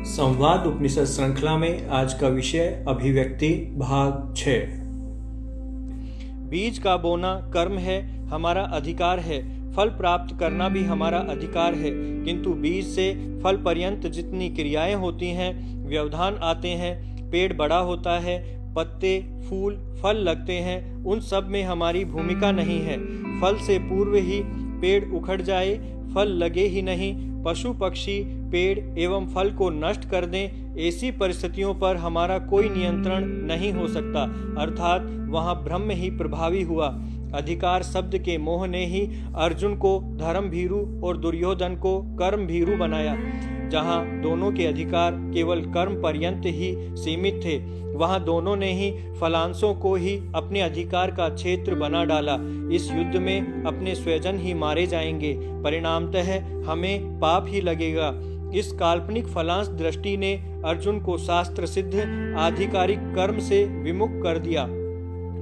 संवाद उपनिषद श्रृंखला में आज का विषय अभिव्यक्ति भाग 6। बीज का बोना कर्म है, हमारा अधिकार है। फल प्राप्त करना भी हमारा अधिकार है, किंतु बीज से फल पर्यंत जितनी क्रियाएं होती हैं, व्यवधान आते हैं, पेड़ बड़ा होता है, पत्ते फूल फल लगते हैं, उन सब में हमारी भूमिका नहीं है। फल से पूर्व ही पेड़ उखड़ जाए, फल लगे ही नहीं, पशु पक्षी पेड़ एवं फल को नष्ट कर दें, ऐसी परिस्थितियों पर हमारा कोई नियंत्रण नहीं हो सकता। अर्थात वहाँ ब्रह्म ही प्रभावी हुआ। अधिकार शब्द के मोह ने ही अर्जुन को धर्म भीरु और दुर्योधन को कर्म भीरु बनाया। जहाँ दोनों के अधिकार केवल कर्म पर्यंत ही सीमित थे, वहाँ दोनों ने ही फलांशों को ही अपने अधिकार का क्षेत्र बना डाला। इस युद्ध में अपने स्वजन ही मारे जाएंगे, परिणामतः हमें पाप ही लगेगा। इस काल्पनिक फलांश दृष्टि ने अर्जुन को शास्त्र सिद्ध आधिकारिक कर्म से विमुख कर दिया।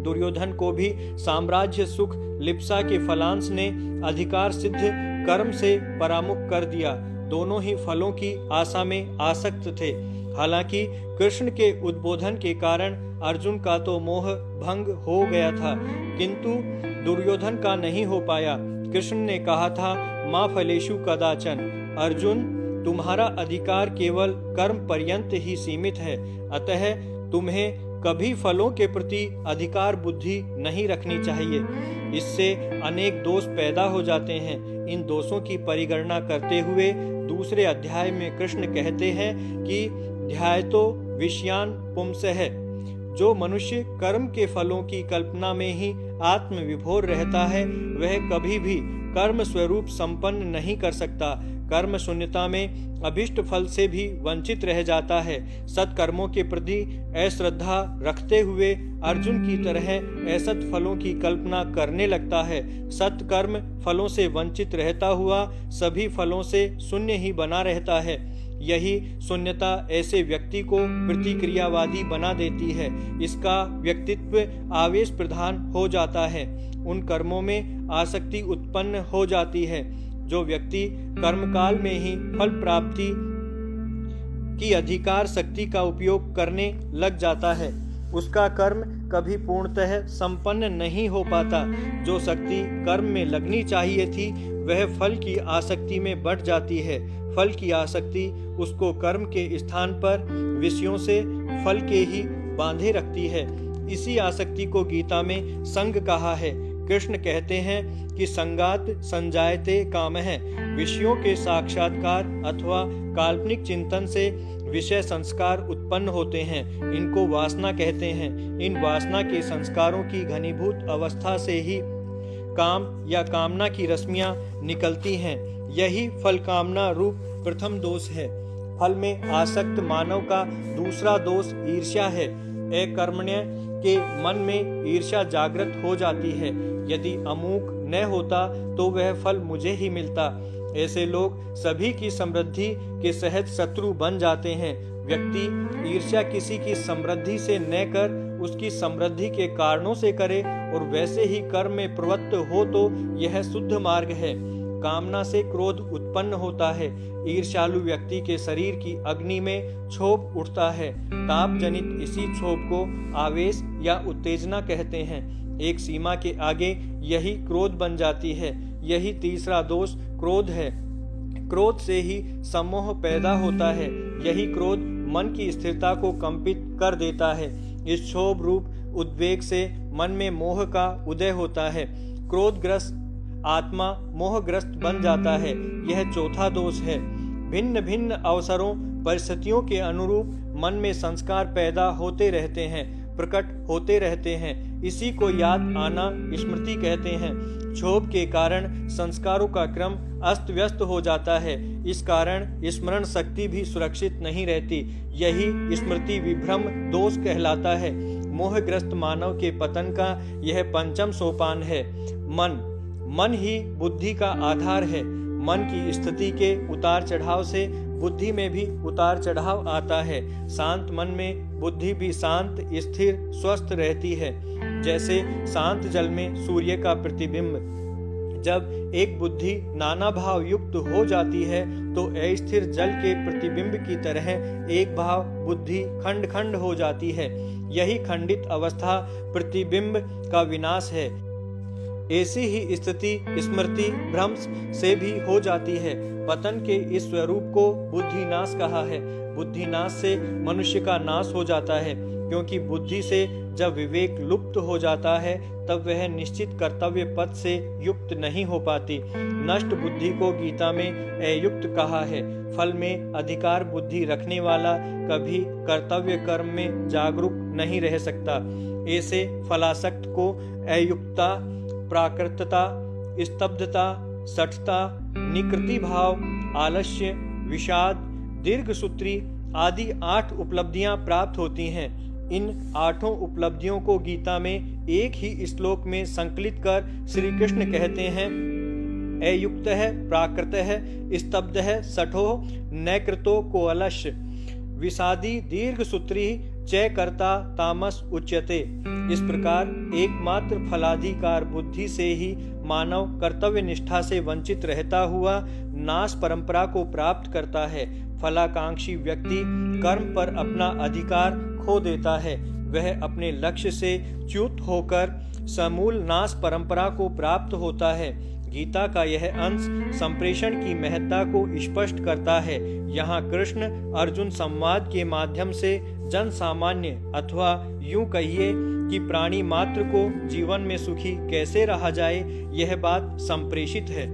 दुर्योधन को भी साम्राज्य सुख लिप्सा के फलांश ने अधिकार सिद्ध कर्म से परामुख कर दिया। दोनों ही फलों की आशा में आसक्त थे। हालांकि कृष्ण के उद्बोधन के कारण अर्जुन का तो मोह भंग हो गया था, किंतु दुर्योधन का नहीं हो पाया। कृष्ण ने कहा था, माँ फलेषु कदाचन। अर्जुन, तुम्हारा अधिकार केवल कर्म पर्यंत ही सीमित है, अतः तुम्हें कभी फलों के प्रति अधिकार बुद्धि नहीं रखनी चाहिए। इससे अनेक दोष पैदा हो जाते हैं। इन दोषों की परिगणना करते हुए दूसरे अध्याय में कृष्ण कहते हैं कि ध्यायतो विषयान पुंसः। जो मनुष्य कर्म के फलों की कल्पना में ही आत्म विभोर रहता है, वह कभी भी कर्म स्वरूप संपन्न नहीं कर सकता। कर्म शून्यता में अभिष्ट फल से भी वंचित रह जाता है। सत्कर्मों के प्रति अश्रद्धा रखते हुए अर्जुन की तरह असत फलों की कल्पना करने लगता है। सत्कर्म फलों से वंचित रहता हुआ सभी फलों से शून्य ही बना रहता है। यही शून्यता ऐसे व्यक्ति को प्रतिक्रियावादी बना देती है। इसका व्यक्तित्व आवेश प्रधान हो जाता है। उन कर्मों में आसक्ति उत्पन्न हो जाती है। जो व्यक्ति कर्मकाल में ही फल प्राप्ति की अधिकार शक्ति का उपयोग करने लग जाता है, उसका कर्म कभी पूर्णतः संपन्न नहीं हो पाता। जो शक्ति कर्म में लगनी चाहिए थी, वह फल की आसक्ति में बढ़ जाती है। फल की आसक्ति उसको कर्म के स्थान पर विषयों से फल के ही बांधे रखती है। इसी आसक्ति को गीता में संग कहा है। कृष्ण कहते हैं कि संगात संजायते कामः। विषयों के साक्षात्कार अथवा काल्पनिक चिंतन से विषय संस्कार उत्पन्न होते हैं। इनको वासना कहते हैं। इन वासना के संस्कारों की घनीभूत अवस्था से ही काम या कामना की रश्मियां निकलती हैं। यही फल कामना रूप प्रथम दोष है। फल में आसक्त मानव का दूसरा दोष ईर्ष्या है। अकर्मण्य के मन में ईर्ष्या जागृत हो जाती है। यदि अमूक न होता तो वह फल मुझे ही मिलता। ऐसे लोग सभी की समृद्धि के सहज शत्रु बन जाते हैं। व्यक्ति ईर्ष्या किसी की समृद्धि से न कर उसकी समृद्धि के कारणों से करे और वैसे ही कर्म में प्रवृत्त हो तो यह शुद्ध मार्ग है। कामना से क्रोध उत्पन्न होता है। ईर्ष्यालु व्यक्ति के शरीर की अग्नि में क्षोभ उठता है। ताप जनित इसी क्षोभ को आवेश या उत्तेजना कहते हैं। एक सीमा के आगे यही क्रोध बन जाती है। यही तीसरा दोष क्रोध है। क्रोध से ही सम्मोह पैदा होता है। यही क्रोध मन की स्थिरता को कंपित कर देता है। इस क्षोभ रूप उद्वेग से मन में मोह का उदय होता है। क्रोधग्रस्त आत्मा मोहग्रस्त बन जाता है। यह चौथा दोष है। भिन्न भिन्न अवसरों परिस्थितियों के अनुरूप मन में संस्कार पैदा होते रहते हैं, प्रकट होते रहते हैं। इसी को याद आना स्मृति कहते हैं। क्षोभ के कारण संस्कारों का क्रम अस्त व्यस्त हो जाता है। इस कारण स्मरण शक्ति भी सुरक्षित नहीं रहती। यही स्मृति विभ्रम दोष कहलाता है। मोहग्रस्त मानव के पतन का यह पंचम सोपान है। मन ही बुद्धि का आधार है। मन की स्थिति के उतार चढ़ाव से बुद्धि में भी उतार चढ़ाव आता है। शांत मन में बुद्धि भी शांत स्थिर स्वस्थ रहती है। जैसे शांत जल में सूर्य का प्रतिबिंब। जब एक बुद्धि नाना भाव युक्त हो जाती है तो अस्थिर जल के प्रतिबिंब की तरह एक भाव बुद्धि खंड खंड हो जाती है। यही खंडित अवस्था प्रतिबिंब का विनाश है। ऐसी ही स्थिति स्मृति भ्रंश से भी हो जाती है। पतन के इस स्वरूप को बुद्धिनाश कहा है। बुद्धिनाश से मनुष्य का नाश हो जाता है, क्योंकि बुद्धि से जब विवेक लुप्त हो जाता है तब वह निश्चित कर्तव्य पथ से युक्त नहीं हो पाती। नष्ट बुद्धि को गीता में अयुक्त कहा है। फल में अधिकार बुद्धि रखने वाला कभी कर्तव्य कर्म में जागरूक नहीं रह सकता। ऐसे फलासक्त को अयुक्तता, प्राकृतता, स्तब्धता, सठता, निकृति भाव, आलस्य, विषाद, दीर्घसूत्री आदि 8 उपलब्धियां प्राप्त होती हैं। इन 8 उपलब्धियों को गीता में एक ही श्लोक में संकलित कर श्री कृष्ण कहते हैं, अयुक्त है, प्राकृत है, स्तब्ध है, सठो, नैकृतो को अलस्य, विषादी, दीर्घसूत्री, चय कर्ता, तामस उच्यते। इस प्रकार एकमात्र फलाधिकार बुद्धि से ही मानव कर्तव्य निष्ठा से वंचित रहता हुआ नाश परंपरा को प्राप्त करता है। फलाकांक्षी व्यक्ति कर्म पर अपना अधिकार खो देता है। वह अपने लक्ष्य से च्युत होकर समूल नाश परंपरा को प्राप्त होता है। गीता का यह अंश संप्रेषण की महत्ता को स्पष्ट करता है। यहाँ कृष्ण अर्जुन संवाद के माध्यम से जन सामान्य अथवा यूं कहिए कि प्राणी मात्र को जीवन में सुखी कैसे रहा जाए, यह बात संप्रेषित है।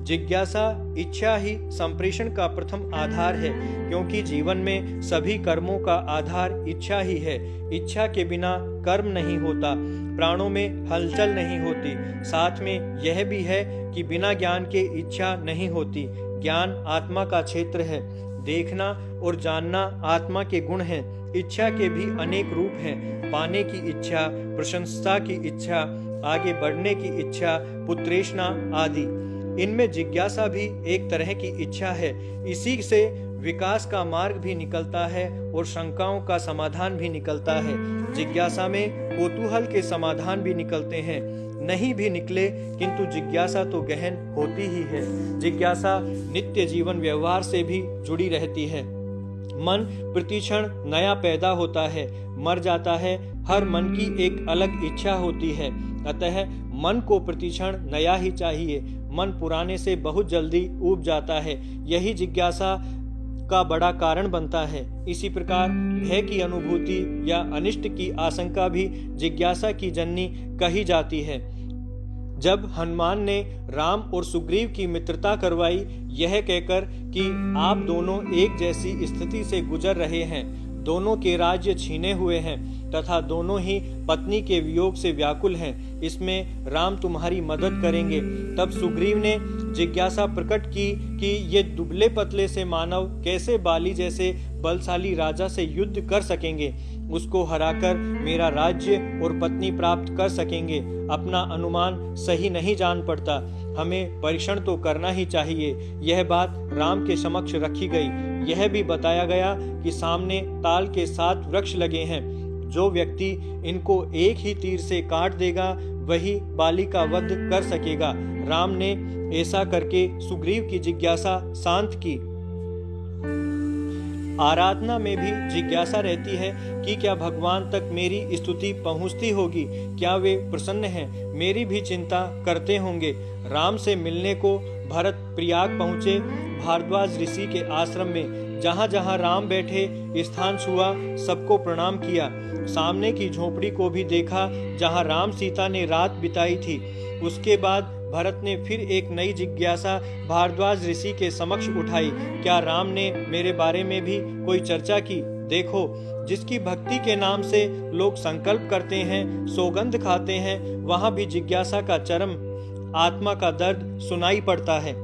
जिज्ञासा इच्छा ही संप्रेषण का प्रथम आधार है, क्योंकि जीवन में सभी कर्मों का आधार इच्छा ही है। इच्छा के बिना कर्म नहीं होता, प्राणों में हलचल नहीं होती। साथ में यह भी है कि बिना ज्ञान के इच्छा नहीं होती। ज्ञान आत्मा का क्षेत्र है। देखना और जानना आत्मा के गुण हैं। इच्छा के भी अनेक रूप हैं। पाने की इच्छा, प्रशंसा की इच्छा, आगे बढ़ने की इच्छा, पुत्रेष्णा आदि। इनमें जिज्ञासा भी एक तरह की इच्छा है। इसी से विकास का मार्ग भी निकलता है और शंकाओं का समाधान भी निकलता है। जिज्ञासा में कौतूहल के समाधान भी निकलते हैं। नहीं भी निकले किंतु जिज्ञासा तो गहन होती ही है। जिज्ञासा नित्य जीवन व्यवहार से भी जुड़ी रहती है। मन प्रतिक्षण नया पैदा होता है, मर जाता है। हर मन की एक अलग इच्छा होती है, अतः मन को प्रतिक्षण नया ही चाहिए। मन पुराने से बहुत जल्दी ऊब जाता है। यही जिज्ञासा का बड़ा कारण बनता है। इसी प्रकार भय की अनुभूति या अनिष्ट की आशंका भी जिज्ञासा की जननी कही जाती है। जब हनुमान ने राम और सुग्रीव की मित्रता करवाई, यह कहकर कि आप दोनों एक जैसी स्थिति से गुजर रहे हैं, दोनों के राज्य छीने हुए हैं तथा दोनों ही पत्नी के वियोग से व्याकुल हैं, इसमें राम तुम्हारी मदद करेंगे। तब सुग्रीव ने जिज्ञासा प्रकट की कि ये दुबले पतले से मानव कैसे बाली जैसे बलशाली राजा से युद्ध कर सकेंगे, उसको हराकर मेरा राज्य और पत्नी प्राप्त कर सकेंगे। अपना अनुमान सही नहीं जान पड़ता, हमें परीक्षण तो करना ही चाहिए। यह बात राम के समक्ष रखी गई। यह भी बताया गया कि सामने ताल के 7 वृक्ष लगे हैं। जो व्यक्ति इनको एक ही तीर से काट देगा वही बाली का वध कर सकेगा। राम ने ऐसा करके सुग्रीव की जिज्ञासा शांत की। आराधना में भी जिज्ञासा रहती है कि क्या भगवान तक मेरी स्तुति पहुंचती होगी, क्या वे प्रसन्न हैं, मेरी भी चिंता करते होंगे। राम से मिलने को भरत प्रयाग पहुँचे। भारद्वाज ऋषि के आश्रम में जहाँ जहाँ राम बैठे स्थान छुआ, सबको प्रणाम किया। सामने की झोपड़ी को भी देखा जहाँ राम सीता ने रात बिताई थी। उसके बाद भरत ने फिर एक नई जिज्ञासा भारद्वाज ऋषि के समक्ष उठाई, क्या राम ने मेरे बारे में भी कोई चर्चा की? देखो, जिसकी भक्ति के नाम से लोग संकल्प करते हैं, सौगंध खाते हैं, वहाँ भी जिज्ञासा का चरम आत्मा का दर्द सुनाई पड़ता है।